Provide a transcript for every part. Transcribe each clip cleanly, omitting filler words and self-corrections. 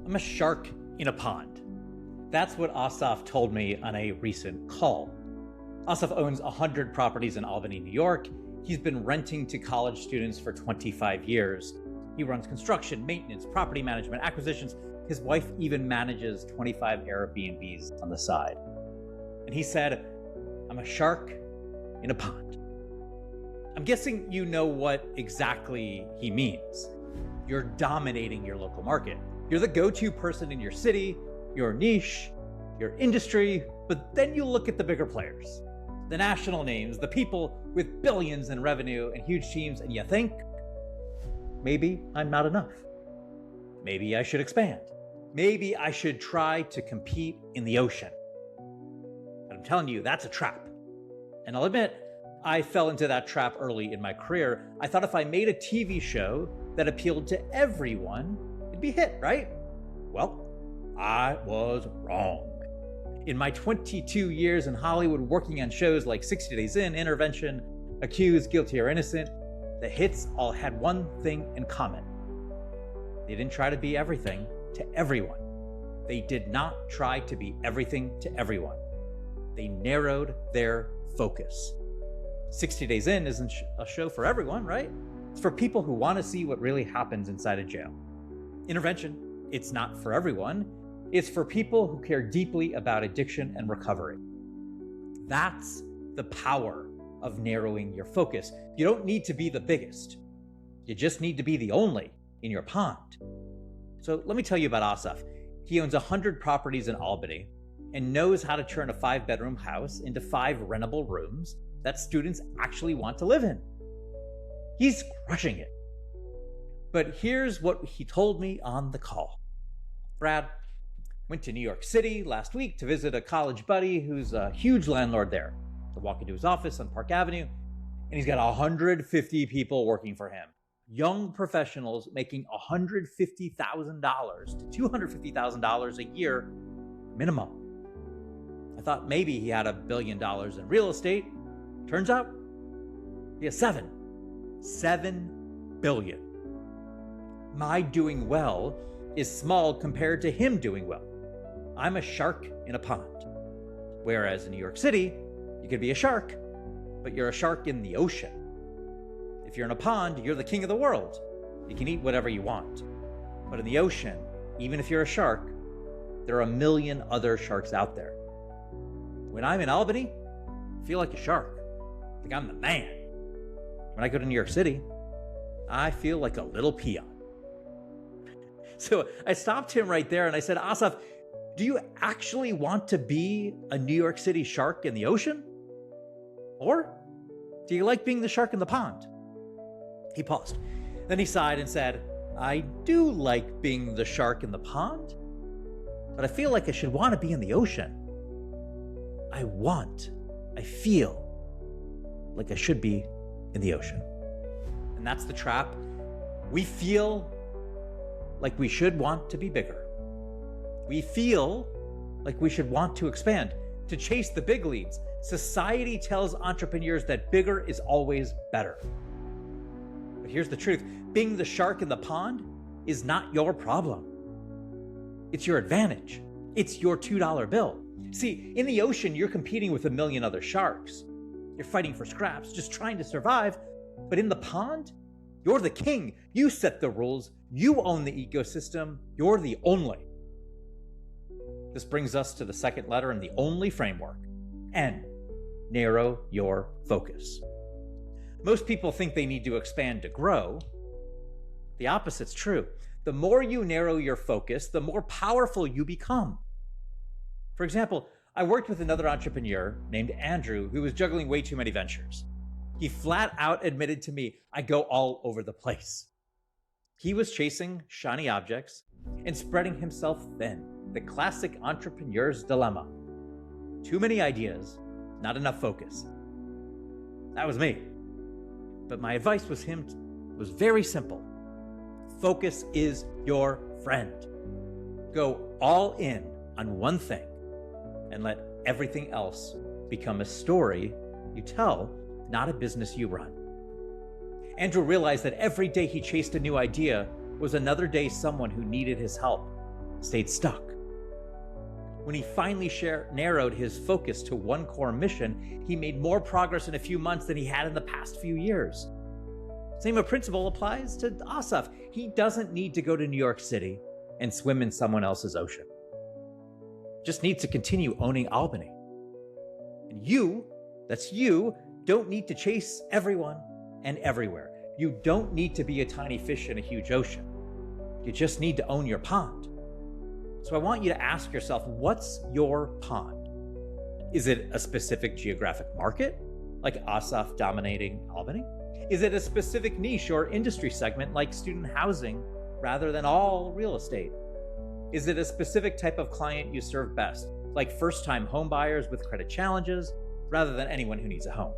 I'm a shark in a pond. That's what Asaf told me on a recent call. Asaf owns 100 properties in Albany, New York. He's been renting to college students for 25 years. He runs construction, maintenance, property management, acquisitions. His wife even manages 25 Airbnbs on the side. And he said, I'm a shark in a pond. I'm guessing you know what exactly he means. You're dominating your local market. You're the go-to person in your city, your niche, your industry, but then you look at the bigger players, the national names, the people with billions in revenue and huge teams, and you think, maybe I'm not enough. Maybe I should expand. Maybe I should try to compete in the ocean. But I'm telling you, that's a trap. And I'll admit, I fell into that trap early in my career. I thought if I made a TV show that appealed to everyone, it'd be a hit, right? Well, I was wrong. In my 22 years in Hollywood working on shows like 60 Days In, Intervention, Accused, Guilty or Innocent, the hits all had one thing in common. They didn't try to be everything to everyone. They did not try to be everything to everyone. They narrowed their focus. 60 Days In isn't a show for everyone, right? It's for people who want to see what really happens inside a jail. Intervention, it's not for everyone. It's for people who care deeply about addiction and recovery. That's the power of narrowing your focus. You don't need to be the biggest. You just need to be the only in your pond. So let me tell you about Asaf. He owns 100 properties in Albany and knows how to turn a 5-bedroom house into 5 rentable rooms that students actually want to live in. He's crushing it. But here's what he told me on the call. Brad, went to New York City last week to visit a college buddy who's a huge landlord there. I walk into his office on Park Avenue, and he's got 150 people working for him. Young professionals making $150,000 to $250,000 a year minimum. I thought maybe he had $1 billion in real estate. Turns out he has 7 billion. My doing well is small compared to him doing well. I'm a shark in a pond. Whereas in New York City, you could be a shark, but you're a shark in the ocean. If you're in a pond, you're the king of the world. You can eat whatever you want. But in the ocean, even if you're a shark, there are a million other sharks out there. When I'm in Albany, I feel like a shark. I think I'm the man. When I go to New York City, I feel like a little peon. So I stopped him right there and I said, Asaf, do you actually want to be a New York City shark in the ocean? Or do you like being the shark in the pond? He paused. Then he sighed and said, I do like being the shark in the pond, but I feel like I should want to be in the ocean. I feel like I should be in the ocean. And that's the trap. We feel like we should want to be bigger. We feel like we should want to expand, to chase the big leads. Society tells entrepreneurs that bigger is always better. But here's the truth. Being the shark in the pond is not your problem. It's your advantage. It's your $2 bill. See, in the ocean, you're competing with a million other sharks. You're fighting for scraps, just trying to survive. But in the pond, you're the king. You set the rules. You own the ecosystem. You're the only. This brings us to the second letter in the only framework. N. Narrow your focus. Most people think they need to expand to grow. The opposite's true. The more you narrow your focus, the more powerful you become. For example, I worked with another entrepreneur named Andrew who was juggling way too many ventures. He flat out admitted to me, I go all over the place. He was chasing shiny objects and spreading himself thin, the classic entrepreneur's dilemma. Too many ideas, not enough focus. That was me. But my advice was very simple. Focus is your friend. Go all in on one thing and let everything else become a story you tell, not a business you run. Andrew realized that every day he chased a new idea was another day someone who needed his help. stayed stuck. When he finally narrowed his focus to one core mission, he made more progress in a few months than he had in the past few years. Same principle applies to Asaf. He doesn't need to go to New York City and swim in someone else's ocean. Just needs to continue owning Albany. And you, that's you, don't need to chase everyone and everywhere. You don't need to be a tiny fish in a huge ocean. You just need to own your pond. So I want you to ask yourself, what's your pond? Is it a specific geographic market, like Asaf dominating Albany? Is it a specific niche or industry segment, like student housing, rather than all real estate? Is it a specific type of client you serve best, like first-time home buyers with credit challenges, rather than anyone who needs a home?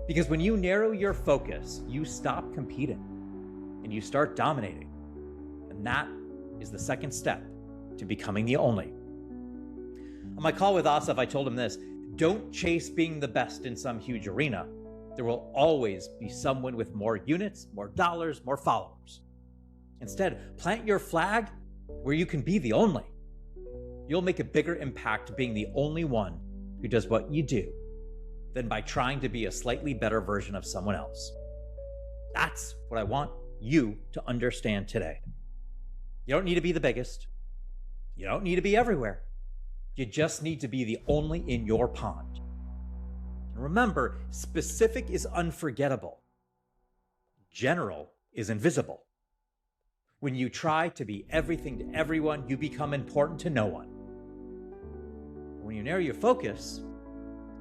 Because when you narrow your focus, you stop competing and you start dominating. And that is the second step to becoming the only. On my call with Asaf, I told him this: don't chase being the best in some huge arena. There will always be someone with more units, more dollars, more followers. Instead, plant your flag where you can be the only. You'll make a bigger impact being the only one who does what you do than by trying to be a slightly better version of someone else. That's what I want you to understand today. You don't need to be the biggest. You don't need to be everywhere. You just need to be the only in your pond. And remember, specific is unforgettable. General is invisible. When you try to be everything to everyone, you become important to no one. When you narrow your focus,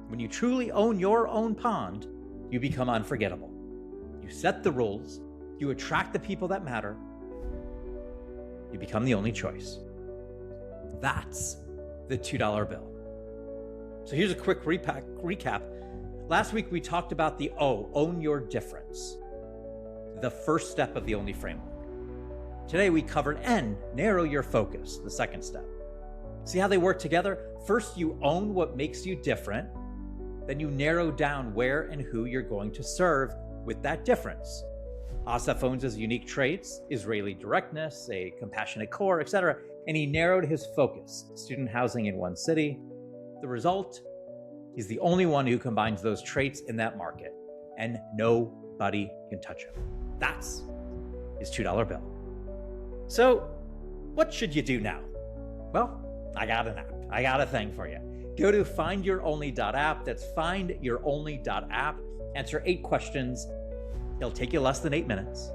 when you truly own your own pond, you become unforgettable. You set the rules, you attract the people that matter, you become the only choice. That's the $2 bill. So here's a quick recap. Last week we talked about the O, own your difference, the first step of the only framework. Today we covered N, narrow your focus, the second step. See how they work together? First you own what makes you different, then you narrow down where and who you're going to serve with that difference. Asaf owns his unique traits, Israeli directness, a compassionate core, etc., and he narrowed his focus, student housing in one city. The result, he's the only one who combines those traits in that market, and nobody can touch him. That's his $2 bill. So, what should you do now? Well, I got an app. I got a thing for you. Go to findyouronly.app. That's findyouronly.app. Answer 8 questions. It'll take you less than 8 minutes,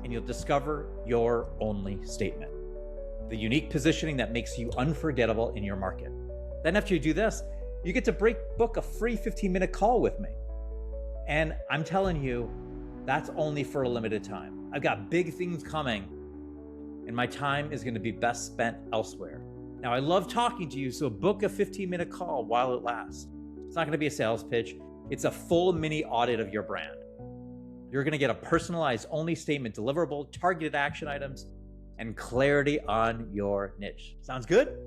and you'll discover your only statement, the unique positioning that makes you unforgettable in your market. Then after you do this, you get to book a free 15-minute call with me. And I'm telling you, that's only for a limited time. I've got big things coming, and my time is going to be best spent elsewhere. Now, I love talking to you, so book a 15-minute call while it lasts. It's not going to be a sales pitch. It's a full mini audit of your brand. You're going to get a personalized only statement deliverable, targeted action items, and clarity on your niche. Sounds good?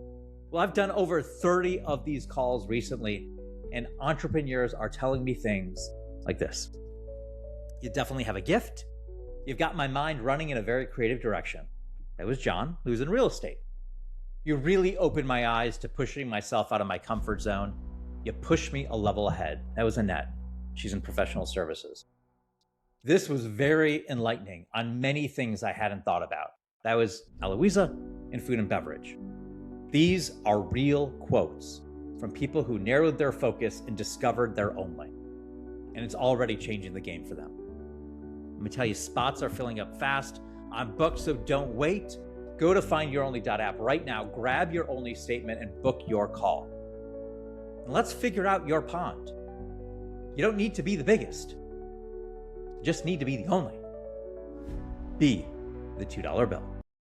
Well, I've done over 30 of these calls recently, and entrepreneurs are telling me things like this. You definitely have a gift. You've got my mind running in a very creative direction. That was John, who's in real estate. You really opened my eyes to pushing myself out of my comfort zone. You pushed me a level ahead. That was Annette. She's in professional services. This was very enlightening on many things I hadn't thought about. That was Eloisa in food and beverage. These are real quotes from people who narrowed their focus and discovered their only. And it's already changing the game for them. Let me tell you, spots are filling up fast. I'm booked, so don't wait. Go to findyouronly.app right now, grab your only statement, and book your call. And let's figure out your pond. You don't need to be the biggest. You just need to be the only. Be the $2 bill.